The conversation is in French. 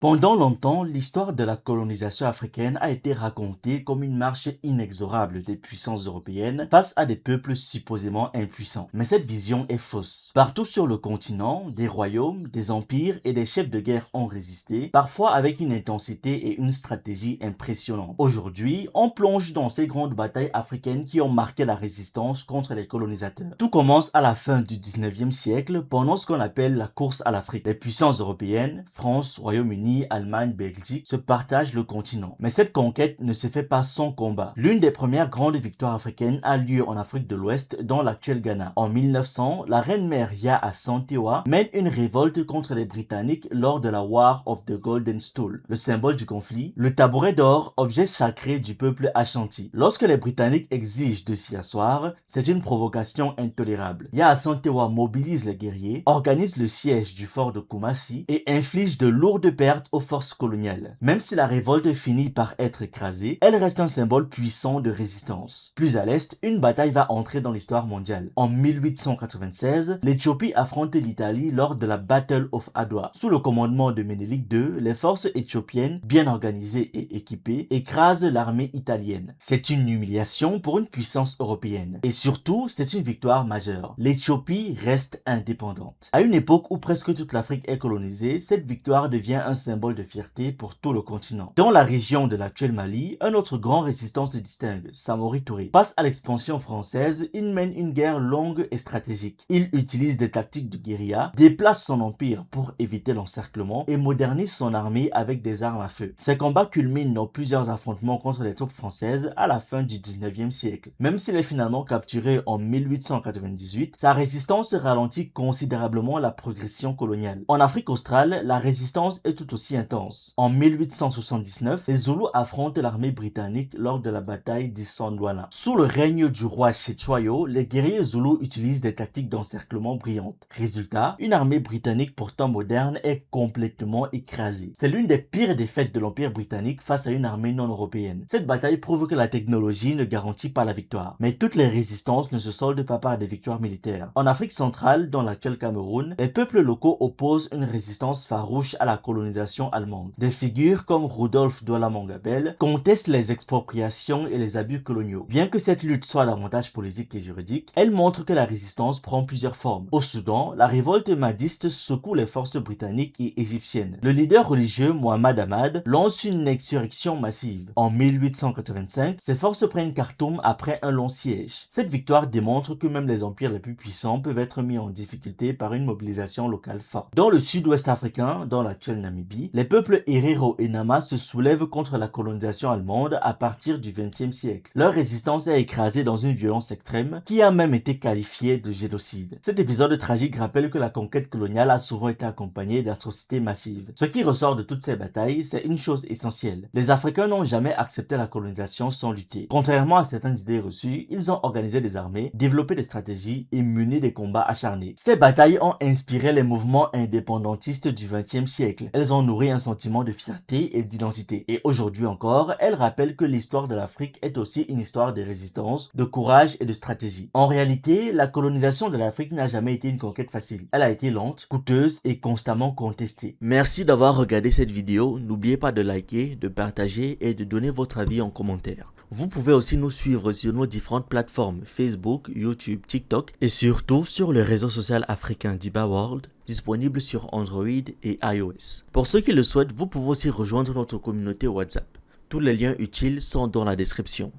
Pendant longtemps, l'histoire de la colonisation africaine a été racontée comme une marche inexorable des puissances européennes face à des peuples supposément impuissants. Mais cette vision est fausse. Partout sur le continent, des royaumes, des empires et des chefs de guerre ont résisté, parfois avec une intensité et une stratégie impressionnantes. Aujourd'hui, on plonge dans ces grandes batailles africaines qui ont marqué la résistance contre les colonisateurs. Tout commence à la fin du 19e siècle pendant ce qu'on appelle la course à l'Afrique. Les puissances européennes, France, Royaume-Uni, Allemagne, Belgique se partagent le continent. Mais cette conquête ne se fait pas sans combat. L'une des premières grandes victoires africaines a lieu en Afrique de l'Ouest, dans l'actuel Ghana. En 1900, la reine-mère Yaa Asantewaa mène une révolte contre les Britanniques lors de la War of the Golden Stool. Le symbole du conflit, le tabouret d'or, objet sacré du peuple Ashanti. Lorsque les Britanniques exigent de s'y asseoir, c'est une provocation intolérable. Yaa Asantewaa mobilise les guerriers, organise le siège du fort de Kumasi et inflige de lourdes pertes aux forces coloniales. Même si la révolte finit par être écrasée, elle reste un symbole puissant de résistance. Plus à l'est, une bataille va entrer dans l'histoire mondiale. En 1896, l'Éthiopie affronte l'Italie lors de la Battle of Adwa. Sous le commandement de Ménélique II, les forces éthiopiennes, bien organisées et équipées, écrasent l'armée italienne. C'est une humiliation pour une puissance européenne. Et surtout, c'est une victoire majeure. L'Éthiopie reste indépendante. À une époque où presque toute l'Afrique est colonisée, cette victoire devient un symbole de fierté pour tout le continent. Dans la région de l'actuel Mali, un autre grand résistant se distingue, Samori Touré. Face à l'expansion française, il mène une guerre longue et stratégique. Il utilise des tactiques de guérilla, déplace son empire pour éviter l'encerclement et modernise son armée avec des armes à feu. Ces combats culminent dans plusieurs affrontements contre les troupes françaises à la fin du 19e siècle. Même s'il est finalement capturé en 1898, sa résistance ralentit considérablement la progression coloniale. En Afrique australe, la résistance est tout aussi intense. En 1879, les Zoulous affrontent l'armée britannique lors de la bataille d'Isandwana. Sous le règne du roi Cetshwayo, les guerriers Zoulous utilisent des tactiques d'encerclement brillantes. Résultat, une armée britannique pourtant moderne est complètement écrasée. C'est l'une des pires défaites de l'Empire britannique face à une armée non européenne. Cette bataille prouve que la technologie ne garantit pas la victoire. Mais toutes les résistances ne se soldent pas par des victoires militaires. En Afrique centrale, dans l'actuel Cameroun, les peuples locaux opposent une résistance farouche à la colonisation allemande. Des figures comme Rudolf Douala Mongabel contestent les expropriations et les abus coloniaux. Bien que cette lutte soit davantage politique et juridique, elle montre que la résistance prend plusieurs formes. Au Soudan, la révolte mahdiste secoue les forces britanniques et égyptiennes. Le leader religieux Mohamed Ahmad lance une insurrection massive. En 1885, ses forces prennent Khartoum après un long siège. Cette victoire démontre que même les empires les plus puissants peuvent être mis en difficulté par une mobilisation locale forte. Dans le sud-ouest africain, dans l'actuel Namibie, les peuples Herero et Nama se soulèvent contre la colonisation allemande à partir du XXe siècle. Leur résistance est écrasée dans une violence extrême qui a même été qualifiée de génocide. Cet épisode tragique rappelle que la conquête coloniale a souvent été accompagnée d'atrocités massives. Ce qui ressort de toutes ces batailles, c'est une chose essentielle. Les Africains n'ont jamais accepté la colonisation sans lutter. Contrairement à certaines idées reçues, ils ont organisé des armées, développé des stratégies et mené des combats acharnés. Ces batailles ont inspiré les mouvements indépendantistes du XXe siècle. Elles ont nourri un sentiment de fierté et d'identité. Et aujourd'hui encore, elle rappelle que l'histoire de l'Afrique est aussi une histoire de résistance, de courage et de stratégie. En réalité, la colonisation de l'Afrique n'a jamais été une conquête facile. Elle a été lente, coûteuse et constamment contestée. Merci d'avoir regardé cette vidéo. N'oubliez pas de liker, de partager et de donner votre avis en commentaire. Vous pouvez aussi nous suivre sur nos différentes plateformes Facebook, YouTube, TikTok et surtout sur le réseau social africain d'Iba World, disponible sur Android et iOS. Pour ceux qui le souhaitent, vous pouvez aussi rejoindre notre communauté WhatsApp. Tous les liens utiles sont dans la description.